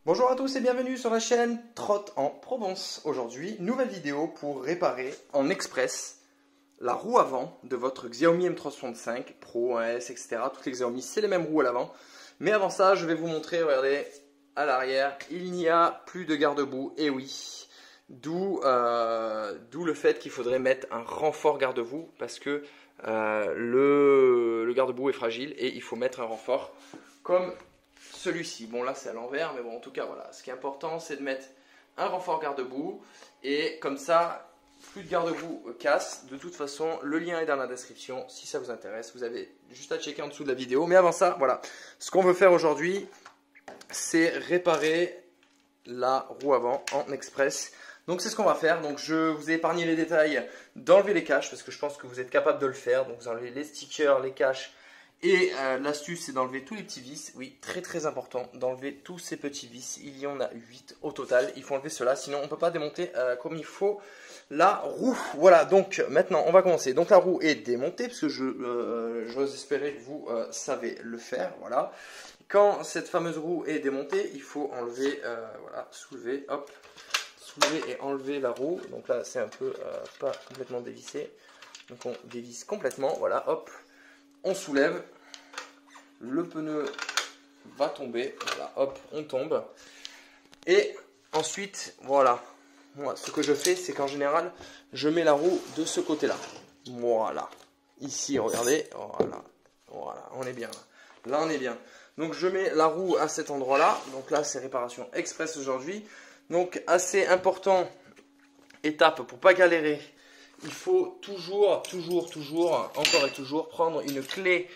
Bonjour à tous et bienvenue sur la chaîne Trotte en Provence. Aujourd'hui, nouvelle vidéo pour réparer en express la roue avant de votre Xiaomi M365 Pro, 1S, etc. Toutes les Xiaomi, c'est les mêmes roues à l'avant. Mais avant ça, je vais vous montrer, regardez, à l'arrière, il n'y a plus de garde-boue. Et oui, d'où le fait qu'il faudrait mettre un renfort garde-boue parce que le garde-boue est fragile et il faut mettre un renfort comme celui-ci. Bon, là c'est à l'envers, mais bon, en tout cas, voilà. Ce qui est important, c'est de mettre un renfort garde-boue et comme ça, plus de garde-boue casse. De toute façon, le lien est dans la description si ça vous intéresse. Vous avez juste à checker en dessous de la vidéo. Mais avant ça, voilà. Ce qu'on veut faire aujourd'hui, c'est réparer la roue avant en express. Donc c'est ce qu'on va faire. Donc je vous ai épargné les détails d'enlever les caches parce que je pense que vous êtes capable de le faire. Donc vous enlevez les stickers, les caches. Et l'astuce, c'est d'enlever tous les petits vis. Oui, très très important d'enlever tous ces petits vis. Il y en a 8 au total. Il faut enlever cela, sinon on ne peut pas démonter comme il faut la roue. Voilà, donc maintenant on va commencer. Donc la roue est démontée, parce que j'ose espérer que vous savez le faire. Voilà. Quand cette fameuse roue est démontée, il faut enlever, voilà, soulever, hop, soulever et enlever la roue. Donc là, c'est un peu pas complètement dévissé. Donc on dévisse complètement, voilà, hop. On soulève, le pneu va tomber, voilà, hop, on tombe. Et ensuite, voilà, moi ce que je fais, c'est qu'en général, je mets la roue de ce côté-là. Voilà, ici, regardez, voilà, voilà, on est bien là. Là, on est bien. Donc je mets la roue à cet endroit-là. Donc là, c'est réparation express aujourd'hui. Donc assez important, étape pour pas galérer. Il faut toujours, encore et toujours, prendre une clé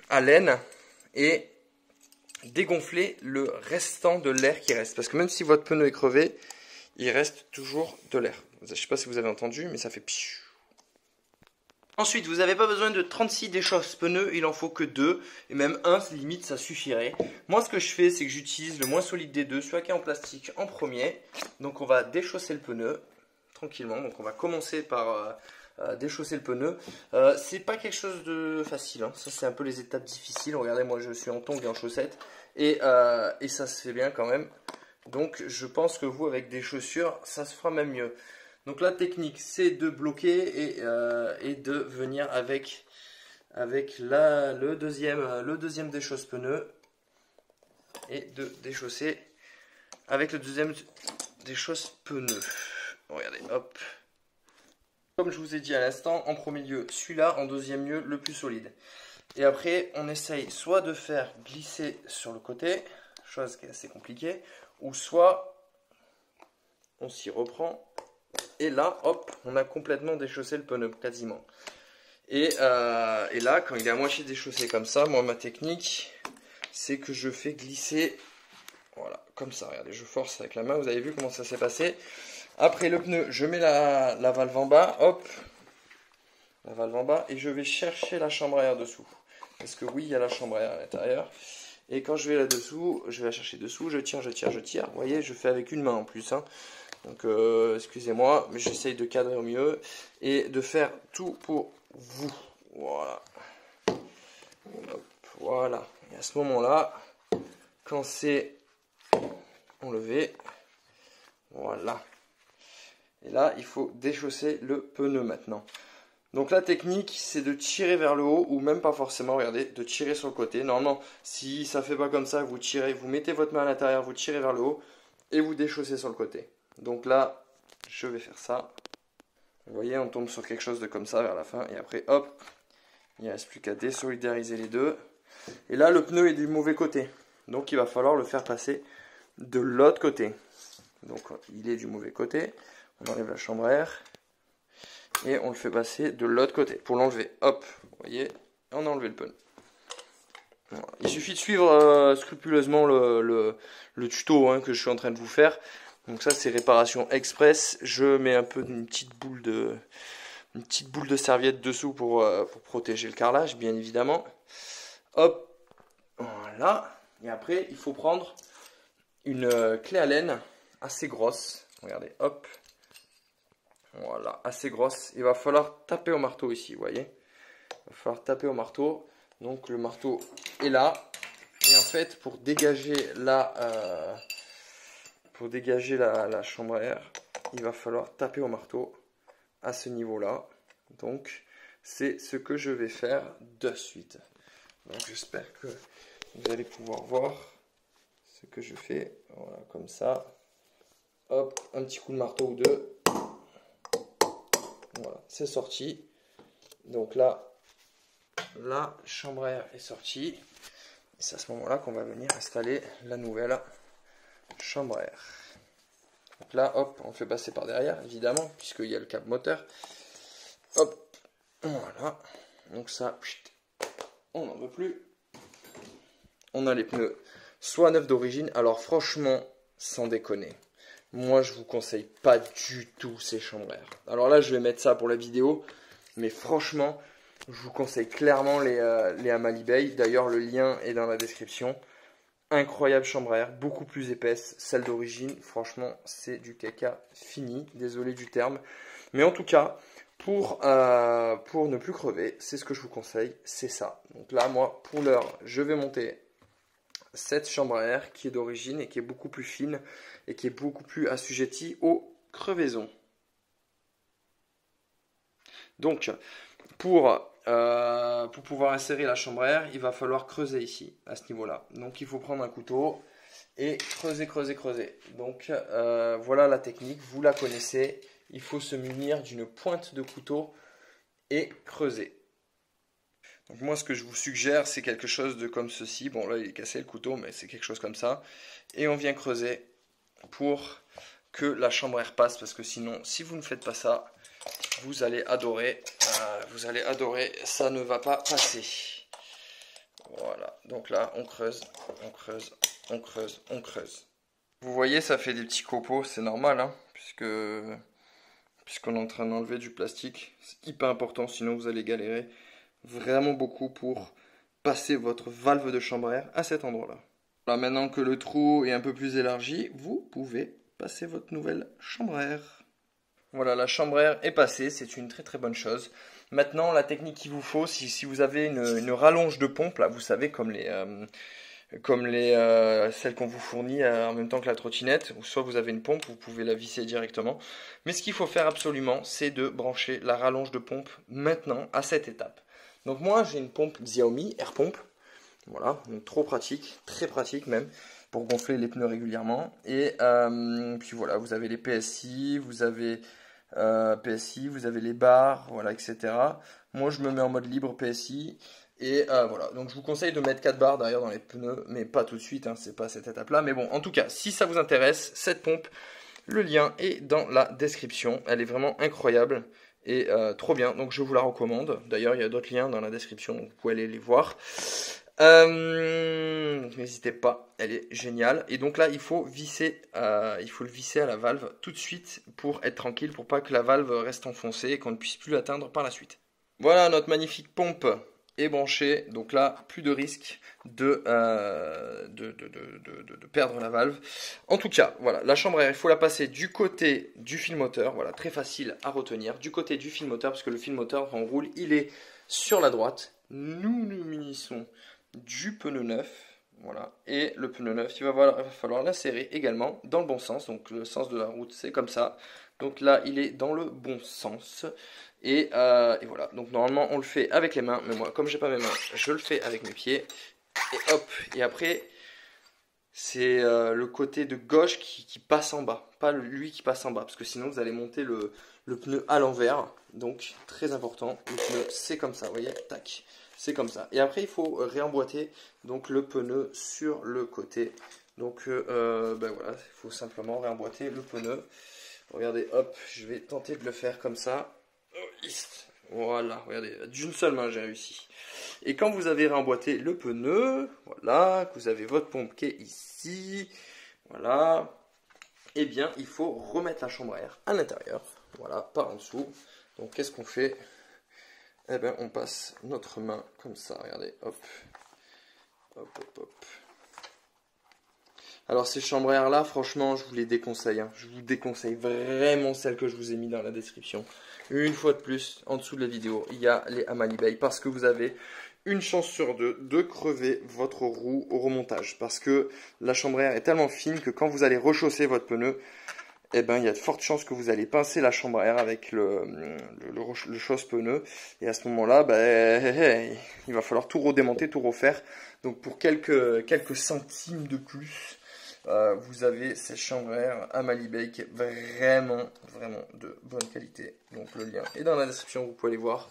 à laine et dégonfler le restant de l'air qui reste. Parce que même si votre pneu est crevé, il reste toujours de l'air. Je ne sais pas si vous avez entendu, mais ça fait pfiou. Ensuite, vous n'avez pas besoin de 36 déchausses pneus, il en faut que 2. Et même un, limite, ça suffirait. Moi, ce que je fais, c'est que j'utilise le moins solide des deux, celui qui est en plastique, en premier. Donc, on va déchausser le pneu tranquillement. Donc on va commencer par déchausser le pneu. C'est pas quelque chose de facile, hein. Ça c'est un peu les étapes difficiles. Regardez, moi je suis en tongs et en chaussettes et ça se fait bien quand même. Donc je pense que vous, avec des chaussures, ça se fera même mieux. Donc la technique, c'est de bloquer et de venir avec le deuxième déchausse pneu et de déchausser avec le deuxième déchausse pneu. Regardez, hop. Comme je vous ai dit à l'instant, en premier lieu celui-là, en deuxième lieu le plus solide. Et après, on essaye soit de faire glisser sur le côté, chose qui est assez compliquée, ou soit on s'y reprend. Et là, hop, on a complètement déchaussé le pneu, quasiment. Et là, quand il est à moitié déchaussé comme ça, moi ma technique, c'est que je fais glisser, voilà, comme ça. Regardez, je force avec la main, vous avez vu comment ça s'est passé. Après le pneu, je mets la valve en bas, hop, la valve en bas, et je vais chercher la chambre à air dessous. Parce que oui, il y a la chambre à air à l'intérieur. Et quand je vais là-dessous, je vais la chercher dessous, je tire. Vous voyez, je fais avec une main en plus, hein. Donc, excusez-moi, mais j'essaye de cadrer au mieux et de faire tout pour vous. Voilà. Hop, voilà. Et à ce moment-là, quand c'est enlevé, voilà. Et là, il faut déchausser le pneu maintenant. Donc la technique, c'est de tirer vers le haut, ou même pas forcément, regardez, de tirer sur le côté. Normalement, si ça ne fait pas comme ça, vous tirez, vous mettez votre main à l'intérieur, vous tirez vers le haut, et vous déchaussez sur le côté. Donc là, je vais faire ça. Vous voyez, on tombe sur quelque chose de comme ça vers la fin, et après, hop, il ne reste plus qu'à désolidariser les deux. Et là, le pneu est du mauvais côté. Donc il va falloir le faire passer de l'autre côté. Donc il est du mauvais côté. On enlève la chambre à air et on le fait passer de l'autre côté pour l'enlever. Hop, vous voyez, on a enlevé le pneu. Voilà. Il suffit de suivre scrupuleusement le tuto, hein, que je suis en train de vous faire. Donc ça, c'est réparation express. Je mets un peu une petite boule de serviette dessous pour protéger le carrelage, bien évidemment. Hop, voilà. Et après, il faut prendre une clé à laine assez grosse. Regardez, hop. Voilà, assez grosse. Il va falloir taper au marteau ici, vous voyez. Il va falloir taper au marteau. Donc le marteau est là. Et en fait, pour dégager pour dégager la chambre à air, il va falloir taper au marteau à ce niveau-là. Donc, c'est ce que je vais faire de suite. Donc, j'espère que vous allez pouvoir voir ce que je fais. Voilà, comme ça. Hop, un petit coup de marteau ou deux. Voilà, c'est sorti. Donc là, la chambre à air est sortie. Et c'est à ce moment-là qu'on va venir installer la nouvelle chambre à air. Donc là, hop, on le fait passer par derrière, évidemment, puisqu'il y a le câble moteur. Hop, voilà. Donc ça, on n'en veut plus. On a les pneus soit neufs d'origine. Alors franchement, sans déconner, moi je vous conseille pas du tout ces chambres à air. Alors là, je vais mettre ça pour la vidéo, mais franchement, je vous conseille clairement les Amalibay. D'ailleurs, le lien est dans la description. Incroyable chambre à air, beaucoup plus épaisse, celle d'origine. Franchement, c'est du caca fini. Désolé du terme. Mais en tout cas, pour ne plus crever, c'est ce que je vous conseille, c'est ça. Donc là, moi, pour l'heure, je vais monter cette chambre à air qui est d'origine et qui est beaucoup plus fine et qui est beaucoup plus assujettie aux crevaisons. Donc, pour pouvoir insérer la chambre à air, il va falloir creuser ici, à ce niveau-là. Donc, il faut prendre un couteau et creuser, creuser, creuser. Donc, voilà la technique, vous la connaissez. Il faut se munir d'une pointe de couteau et creuser. Donc moi, ce que je vous suggère, c'est quelque chose de comme ceci. Bon, là, il est cassé le couteau, mais c'est quelque chose comme ça. Et on vient creuser pour que la chambre à air passe, parce que sinon, si vous ne faites pas ça, vous allez adorer. Ça ne va pas passer. Voilà, donc là, on creuse, on creuse, on creuse, on creuse. Vous voyez, ça fait des petits copeaux, c'est normal, hein, puisqu'on est en train d'enlever du plastique. C'est hyper important, sinon vous allez galérer vraiment beaucoup pour passer votre valve de chambre à air à cet endroit-là. Voilà, maintenant que le trou est un peu plus élargi, vous pouvez passer votre nouvelle chambre à air. Voilà, la chambre à air est passée, c'est une très très bonne chose. Maintenant, la technique qu'il vous faut, si vous avez une rallonge de pompe, là, vous savez, comme celles qu'on vous fournit en même temps que la trottinette, ou soit vous avez une pompe, vous pouvez la visser directement. Mais ce qu'il faut faire absolument, c'est de brancher la rallonge de pompe maintenant à cette étape. Donc moi, j'ai une pompe Xiaomi Air Pompe, voilà, donc trop pratique, très pratique même, pour gonfler les pneus régulièrement. Et puis voilà, vous avez les PSI, vous avez les barres, voilà, etc. Moi, je me mets en mode libre PSI. Et voilà, donc je vous conseille de mettre 4 barres derrière dans les pneus, mais pas tout de suite, hein, c'est pas cette étape-là. Mais bon, en tout cas, si ça vous intéresse, cette pompe, le lien est dans la description. Elle est vraiment incroyable et trop bien, donc je vous la recommande. D'ailleurs, il y a d'autres liens dans la description, donc vous pouvez aller les voir. N'hésitez pas, elle est géniale. Et donc là, il faut le visser à la valve tout de suite pour être tranquille, pour pas que la valve reste enfoncée et qu'on ne puisse plus l'atteindre par la suite. Voilà, notre magnifique pompe est branchée. Donc là, plus de risque de perdre la valve. En tout cas, voilà, la chambre à air, il faut la passer du côté du fil moteur. Voilà, très facile à retenir. Du côté du fil moteur, parce que le fil moteur, quand on roule, il est sur la droite. Nous nous munissons du pneu neuf, voilà, et le pneu neuf, il va falloir l'insérer également dans le bon sens, donc le sens de la route c'est comme ça, donc là il est dans le bon sens, et voilà, donc normalement on le fait avec les mains, mais moi comme j'ai pas mes mains, je le fais avec mes pieds, et hop, et après c'est le côté de gauche qui passe en bas, pas lui qui passe en bas, parce que sinon vous allez monter le pneu à l'envers, donc très important, le pneu c'est comme ça, vous voyez, tac. C'est comme ça. Et après, il faut réemboîter donc, le pneu sur le côté. Donc, ben voilà, il faut simplement réemboîter le pneu. Regardez, hop, je vais tenter de le faire comme ça. Voilà, regardez, d'une seule main, j'ai réussi. Et quand vous avez réemboîté le pneu, voilà, que vous avez votre pompe qui est ici, voilà, eh bien, il faut remettre la chambre à air à l'intérieur. Voilà, par en dessous. Donc, qu'est-ce qu'on fait ? Eh bien, on passe notre main comme ça, regardez, hop, hop, hop, hop. Alors, ces chambres à air là, franchement, je vous les déconseille. Hein. Je vous déconseille vraiment celles que je vous ai mis dans la description. Une fois de plus, en dessous de la vidéo, il y a les Amalibay parce que vous avez une chance sur deux de crever votre roue au remontage. Parce que la chambre à air est tellement fine que quand vous allez rechausser votre pneu, eh ben, il y a de fortes chances que vous allez pincer la chambre à air avec le chausse-pneu. Et à ce moment-là, ben, il va falloir tout redémonter, tout refaire. Donc pour quelques centimes de plus, vous avez cette chambre à air à Malibey qui est vraiment, vraiment de bonne qualité. Donc le lien est dans la description, vous pouvez aller voir.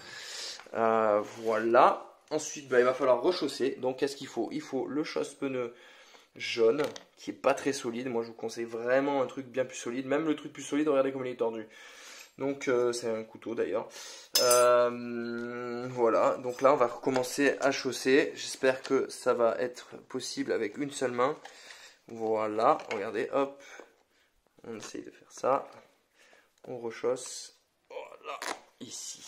Voilà. Ensuite, ben, il va falloir rechausser. Donc qu'est-ce qu'il faut? Il faut le chausse-pneu jaune qui est pas très solide. Moi je vous conseille vraiment un truc bien plus solide. Même le truc plus solide, regardez comme il est tordu. Donc c'est un couteau d'ailleurs. Voilà, donc là on va recommencer à chausser. J'espère que ça va être possible avec une seule main. Voilà, regardez, hop. On essaye de faire ça. On rechausse. Voilà, ici.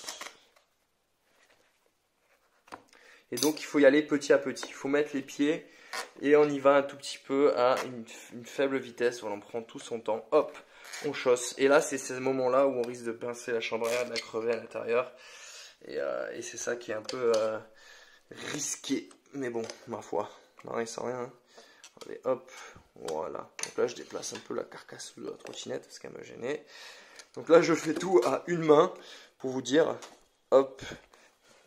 Et donc il faut y aller petit à petit. Il faut mettre les pieds. Et on y va un tout petit peu à une faible vitesse. Voilà, on prend tout son temps. Hop, on chausse. Et là, c'est ce moment-là où on risque de pincer la chambre à air, de la crever à l'intérieur. Et c'est ça qui est un peu risqué. Mais bon, ma foi, non, rien sans rien. Hein. Allez, hop, voilà. Donc là, je déplace un peu la carcasse de la trottinette parce qu'elle me gênait. Donc là, je fais tout à une main pour vous dire. Hop,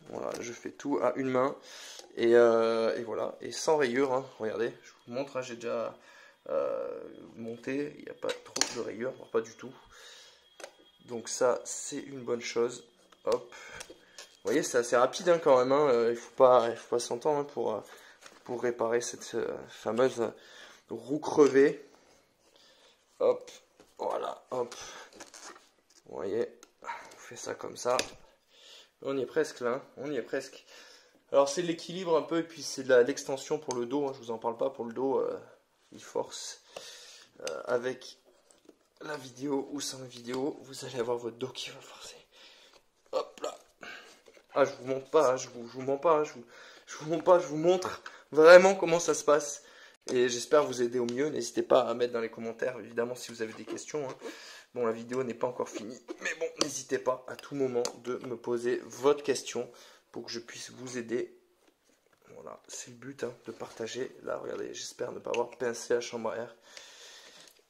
voilà, je fais tout à une main. Et voilà, et sans rayures, hein. Regardez, je vous montre, hein, j'ai déjà monté, il n'y a pas trop de rayures, voire pas du tout. Donc ça, c'est une bonne chose. Hop, vous voyez, c'est assez rapide hein, quand même, hein. Il faut pas s'entendre hein, pour réparer cette fameuse roue crevée. Hop, voilà, hop, vous voyez, on fait ça comme ça. On y est presque là, hein. On y est presque. Alors c'est de l'équilibre un peu et puis c'est de l'extension pour le dos, hein. Je vous en parle pas pour le dos, il force. Avec la vidéo ou sans vidéo, vous allez avoir votre dos qui va forcer. Hop là. Ah je vous montre pas, hein. Je vous mens pas, hein. Je vous montre pas, je vous montre vraiment comment ça se passe. Et j'espère vous aider au mieux. N'hésitez pas à mettre dans les commentaires, évidemment si vous avez des questions. Hein. Bon la vidéo n'est pas encore finie, mais bon n'hésitez pas à tout moment de me poser votre question. Pour que je puisse vous aider. Voilà, c'est le but hein, de partager. Là, regardez, j'espère ne pas avoir pincé la chambre à air.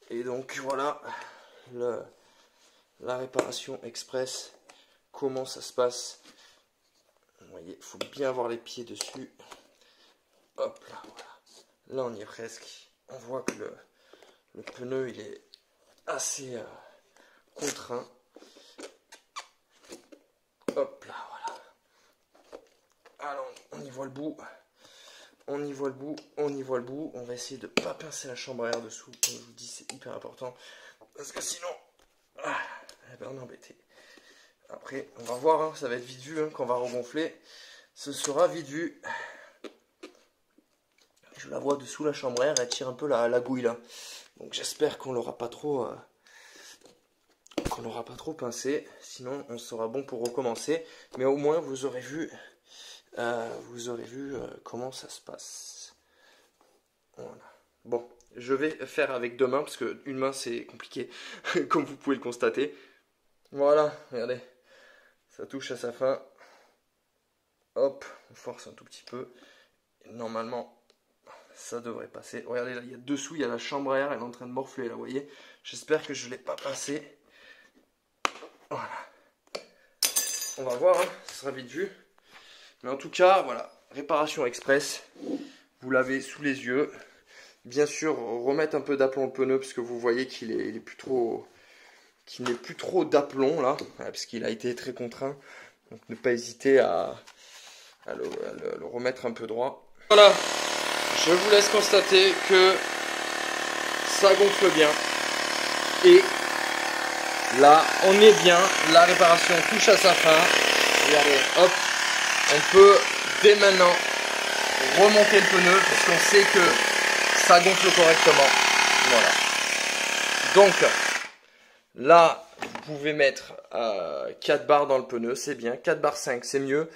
Et donc, voilà, la réparation express, comment ça se passe. Vous voyez, il faut bien avoir les pieds dessus. Hop là, voilà. Là, on y est presque. On voit que le pneu, il est assez contraint. Hop là, voilà. Alors, on y voit le bout. On y voit le bout. On y voit le bout. On va essayer de ne pas pincer la chambre à air dessous. Comme je vous dis, c'est hyper important. Parce que sinon, elle va m'embêter. Après, on va voir. Hein, ça va être vite vu. Hein, quand on va regonfler, ce sera vite vu. Je la vois dessous la chambre à air. Elle tire un peu la gouille là. Donc j'espère qu'on l'aura pas trop... pincé, sinon on sera bon pour recommencer, mais au moins vous aurez vu comment ça se passe. Voilà. Bon, je vais faire avec deux mains parce que une main c'est compliqué comme vous pouvez le constater. Voilà, regardez, ça touche à sa fin. Hop, on force un tout petit peu. Et normalement ça devrait passer. Regardez là, il y a dessous, il y a la chambre à air, elle est en train de morfler là, vous voyez. J'espère que je ne l'ai pas pincé. Voilà. On va voir, hein, ce sera vite vu. Mais en tout cas, voilà, réparation express. Vous l'avez sous les yeux. Bien sûr, remettre un peu d'aplomb au pneu parce que vous voyez qu'il n'est plus trop d'aplomb là, parce qu'il a été très contraint. Donc ne pas hésiter à le remettre un peu droit. Voilà, je vous laisse constater que ça gonfle bien. Et là, on est bien, la réparation touche à sa fin. Regardez, hop, on peut dès maintenant remonter le pneu parce qu'on sait que ça gonfle correctement. Voilà. Donc, là, vous pouvez mettre 4 barres dans le pneu, c'est bien. 4 barres 5, c'est mieux.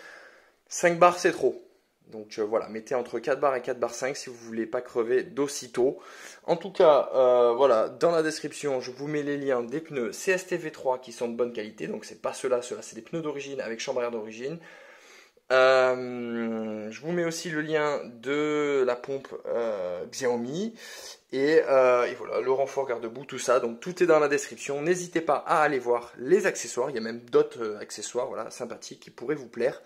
5 barres, c'est trop. Donc voilà, mettez entre 4 barres et 4 barres 5 si vous ne voulez pas crever d'aussitôt. En tout cas, voilà, dans la description, je vous mets les liens des pneus CST V3 qui sont de bonne qualité. Donc c'est pas ceux-là, c'est des pneus d'origine avec chambre à air d'origine. Je vous mets aussi le lien de la pompe Xiaomi et voilà, le renfort garde-boue, tout ça. Donc tout est dans la description. N'hésitez pas à aller voir les accessoires. Il y a même d'autres accessoires, voilà, sympathiques qui pourraient vous plaire.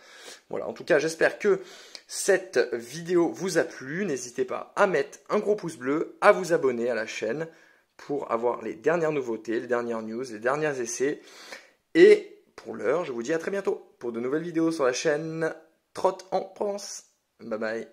Voilà, en tout cas, j'espère que cette vidéo vous a plu. N'hésitez pas à mettre un gros pouce bleu, à vous abonner à la chaîne pour avoir les dernières nouveautés, les dernières news, les derniers essais. Et pour l'heure, je vous dis à très bientôt pour de nouvelles vidéos sur la chaîne Trott en Provence. Bye bye.